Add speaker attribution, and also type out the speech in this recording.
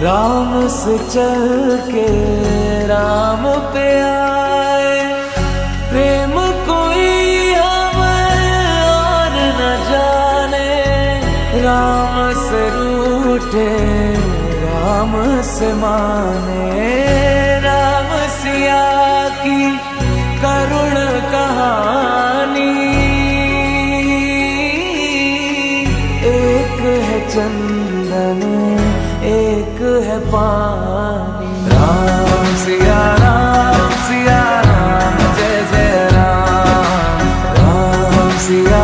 Speaker 1: राम से चल के राम पे आए, प्रेम कोई हमें और न जाने। राम से रूठे राम से माने, राम सिया की करुण कहानी। एक है चंदन एक है पानी। राम सिया राम जय जय राम। राम सिया